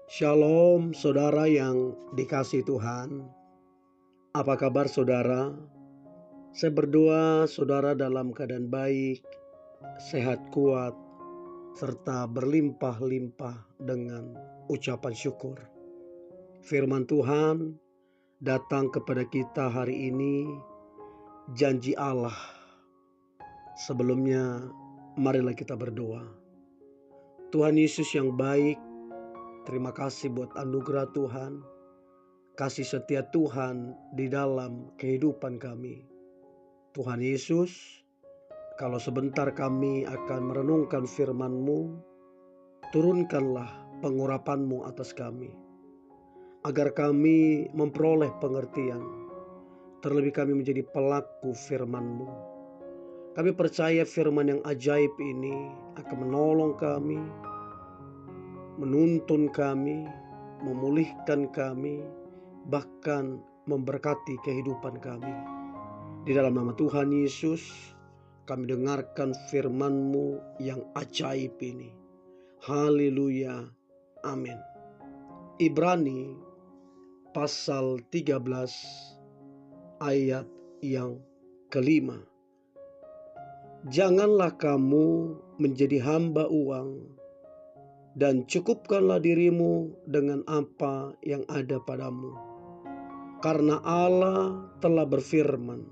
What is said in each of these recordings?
Shalom saudara yang dikasihi Tuhan. Apa kabar saudara? Saya berdoa saudara dalam keadaan baik, sehat kuat, serta berlimpah-limpah dengan ucapan syukur. Firman Tuhan datang kepada kita hari ini, janji Allah. Sebelumnya marilah kita berdoa. Tuhan Yesus yang baik, terima kasih buat anugerah Tuhan, kasih setia Tuhan di dalam kehidupan kami. Tuhan Yesus, kalau sebentar kami akan merenungkan firman-Mu, turunkanlah pengurapan-Mu atas kami, agar kami memperoleh pengertian, terlebih kami menjadi pelaku firman-Mu. Kami percaya firman yang ajaib ini akan menolong kami, menuntun kami, memulihkan kami, bahkan memberkati kehidupan kami. Di dalam nama Tuhan Yesus, kami dengarkan firman-Mu yang ajaib ini. Haleluya. Amin. Ibrani pasal 13 ayat yang kelima. Janganlah kamu menjadi hamba uang, dan cukupkanlah dirimu dengan apa yang ada padamu. Karena Allah telah berfirman,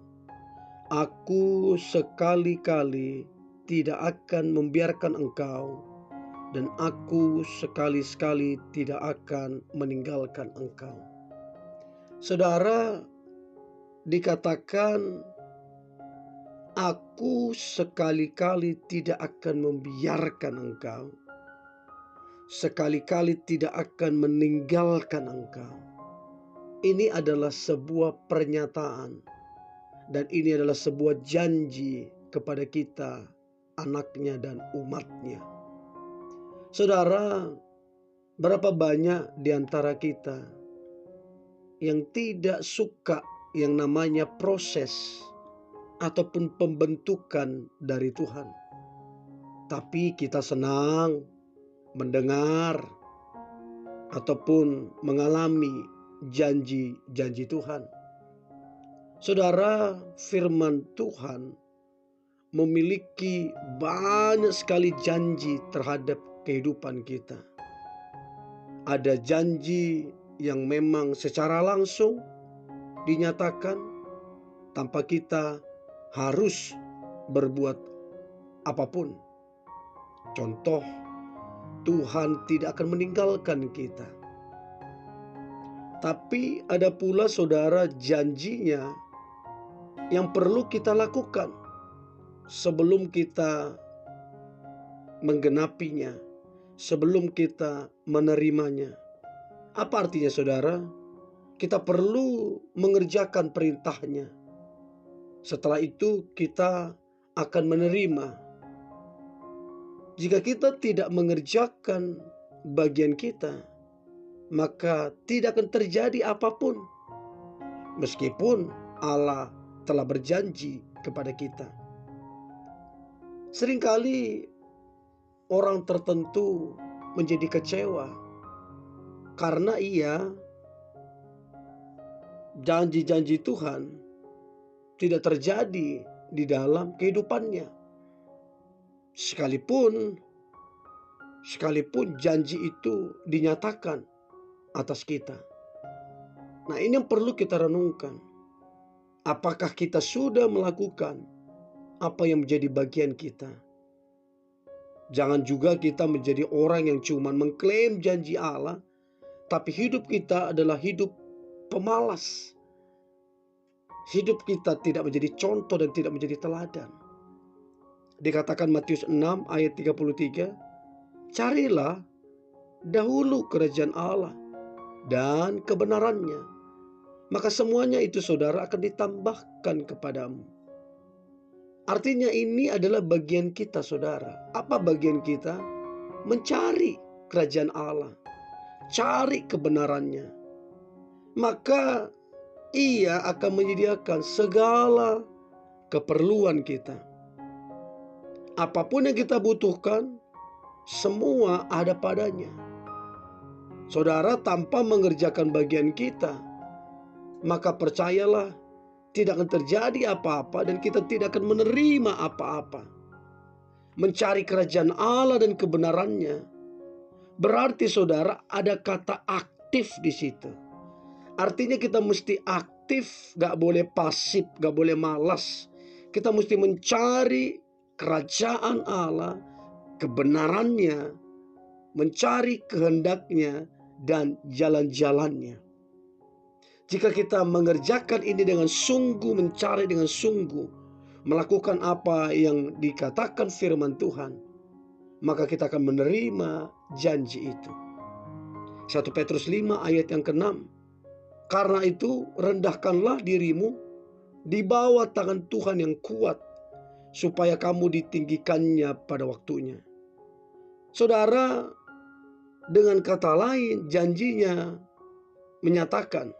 Aku sekali-kali tidak akan membiarkan engkau, dan aku sekali-sekali tidak akan meninggalkan engkau. Saudara, dikatakan, Aku sekali-kali tidak akan membiarkan engkau, sekali-kali tidak akan meninggalkan engkau. Ini adalah sebuah pernyataan, dan ini adalah sebuah janji kepada kita, anaknya dan umatnya. Saudara, berapa banyak di antara kita yang tidak suka yang namanya proses ataupun pembentukan dari Tuhan. Tapi kita senang mendengar ataupun mengalami janji-janji Tuhan. Saudara, firman Tuhan memiliki banyak sekali janji terhadap kehidupan kita. Ada janji yang memang secara langsung dinyatakan tanpa kita harus berbuat apapun. Contoh, Tuhan tidak akan meninggalkan kita. Tapi ada pula saudara janjinya yang perlu kita lakukan sebelum kita menggenapinya, sebelum kita menerimanya. Apa artinya saudara? Kita perlu mengerjakan perintahnya. Setelah itu kita akan menerima. Jika kita tidak mengerjakan bagian kita, maka tidak akan terjadi apapun. Meskipun Allah telah berjanji kepada kita. Seringkali orang tertentu menjadi kecewa karena janji-janji Tuhan tidak terjadi di dalam kehidupannya. Sekalipun janji itu dinyatakan atas kita. Nah, ini yang perlu kita renungkan. Apakah kita sudah melakukan apa yang menjadi bagian kita? Jangan juga kita menjadi orang yang cuma mengklaim janji Allah, tapi hidup kita adalah hidup pemalas. Hidup kita tidak menjadi contoh dan tidak menjadi teladan. Dikatakan Matius 6 ayat 33, carilah dahulu kerajaan Allah dan kebenarannya, maka semuanya itu saudara akan ditambahkan kepadamu. Artinya ini adalah bagian kita saudara. Apa bagian kita? Mencari kerajaan Allah, cari kebenarannya. Maka Ia akan menyediakan segala keperluan kita. Apapun yang kita butuhkan, semua ada padanya. Saudara, tanpa mengerjakan bagian kita, maka percayalah tidak akan terjadi apa-apa dan kita tidak akan menerima apa-apa. Mencari kerajaan Allah dan kebenarannya berarti, saudara, ada kata aktif di situ. Artinya kita mesti aktif, gak boleh pasif, gak boleh malas. Kita mesti mencari kerajaan Allah, kebenarannya, mencari kehendaknya dan jalan-jalannya. Jika kita mengerjakan ini dengan sungguh, mencari dengan sungguh, melakukan apa yang dikatakan firman Tuhan, maka kita akan menerima janji itu. 1 Petrus 5 ayat yang ke-6. Karena itu rendahkanlah dirimu di bawah tangan Tuhan yang kuat, supaya kamu ditinggikannya pada waktunya. Saudara, dengan kata lain, janjinya menyatakan,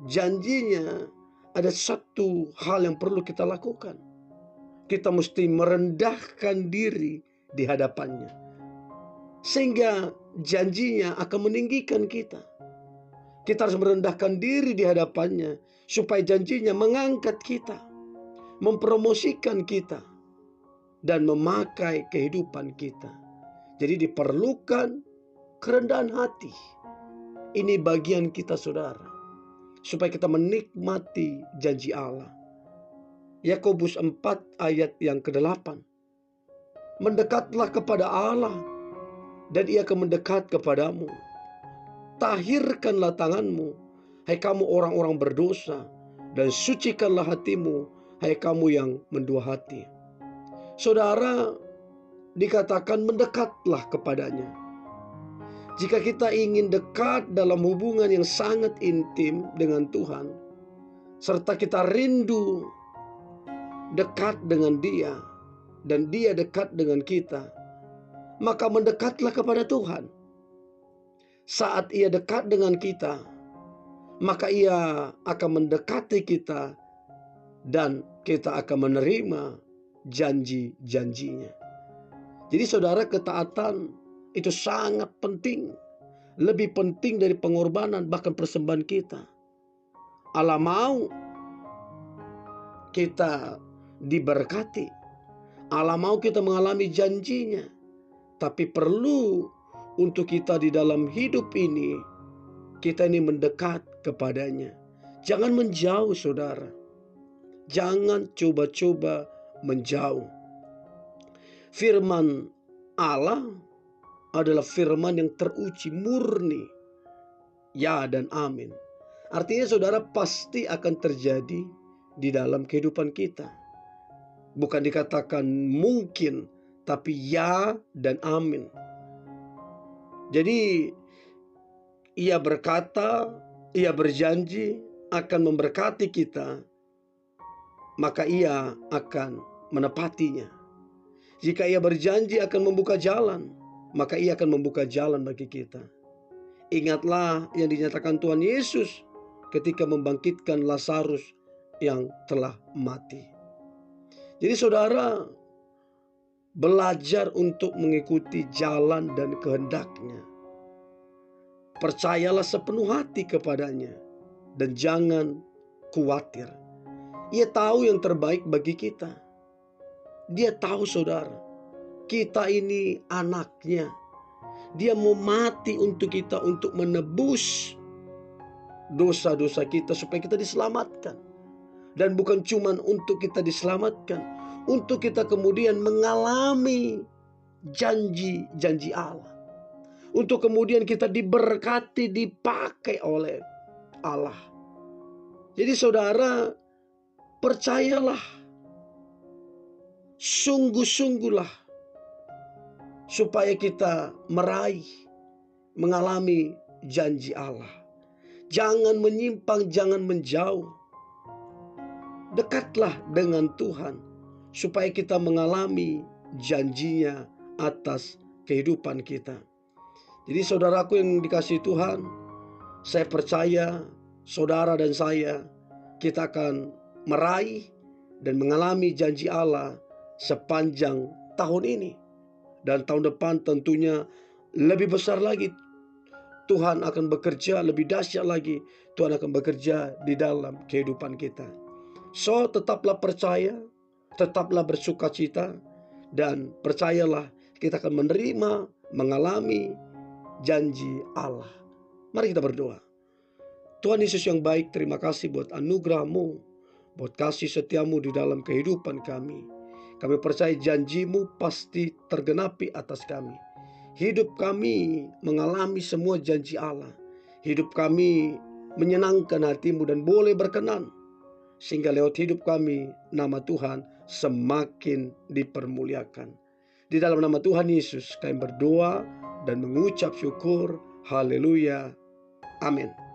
janjinya ada satu hal yang perlu kita lakukan. Kita mesti merendahkan diri di hadapannya, sehingga janjinya akan meninggikan kita. Kita harus merendahkan diri di hadapannya, supaya janjinya mengangkat kita, mempromosikan kita, dan memakai kehidupan kita. Jadi diperlukan kerendahan hati. Ini bagian kita, saudara, supaya kita menikmati janji Allah. Yakobus 4 ayat yang ke-8. Mendekatlah kepada Allah, dan Ia akan mendekat kepadamu. Tahirkanlah tanganmu, hai kamu orang-orang berdosa, dan sucikanlah hatimu, hai kamu yang mendua hati. Saudara, dikatakan mendekatlah kepadanya. Jika kita ingin dekat dalam hubungan yang sangat intim dengan Tuhan, serta kita rindu dekat dengan Dia, dan Dia dekat dengan kita, maka mendekatlah kepada Tuhan. Saat Ia dekat dengan kita, maka Ia akan mendekati kita, dan kita akan menerima janji-janjinya. Jadi saudara, ketaatan itu sangat penting. Lebih penting dari pengorbanan, bahkan persembahan kita. Allah mau kita diberkati. Allah mau kita mengalami janjinya. Tapi perlu untuk kita di dalam hidup ini, kita ini mendekat kepadanya. Jangan menjauh, saudara. Jangan coba-coba menjauh. Firman Allah adalah firman yang teruji, murni. Ya dan amin. Artinya saudara, pasti akan terjadi di dalam kehidupan kita. Bukan dikatakan mungkin, tapi ya dan amin. Jadi Ia berkata, Ia berjanji akan memberkati kita, maka Ia akan menepatinya. Jika Ia berjanji akan membuka jalan, maka Ia akan membuka jalan bagi kita. Ingatlah yang dinyatakan Tuhan Yesus ketika membangkitkan Lazarus yang telah mati. Jadi saudara, belajar untuk mengikuti jalan dan kehendaknya. Percayalah sepenuh hati kepadanya, dan jangan khawatir. Ia tahu yang terbaik bagi kita. Dia tahu, saudara, kita ini anaknya. Dia mau mati untuk kita, untuk menebus dosa-dosa kita, supaya kita diselamatkan. Dan bukan cuma untuk kita diselamatkan, untuk kita kemudian mengalami janji-janji Allah. Untuk kemudian kita diberkati, dipakai oleh Allah. Jadi saudara, percayalah, sungguh-sungguhlah, supaya kita meraih, mengalami janji Allah. Jangan menyimpang, jangan menjauh. Dekatlah dengan Tuhan, supaya kita mengalami janjinya atas kehidupan kita. Jadi saudaraku yang dikasihi Tuhan, saya percaya saudara dan saya, kita akan meraih dan mengalami janji Allah sepanjang tahun ini. Dan tahun depan tentunya lebih besar lagi Tuhan akan bekerja lebih dahsyat lagi. Tuhan akan bekerja di dalam kehidupan kita. So, tetaplah percaya, tetaplah bersukacita, dan percayalah kita akan menerima, mengalami janji Allah. Mari kita berdoa. Tuhan Yesus yang baik, terima kasih buat anugerah-Mu, buat kasih setiamu di dalam kehidupan kami. Kami percaya janji-Mu pasti tergenapi atas kami. Hidup kami mengalami semua janji Allah. Hidup kami menyenangkan hati-Mu dan boleh berkenan. Sehingga lewat hidup kami, nama Tuhan semakin dipermuliakan. Di dalam nama Tuhan Yesus, kami berdoa dan mengucap syukur. Haleluya. Amin.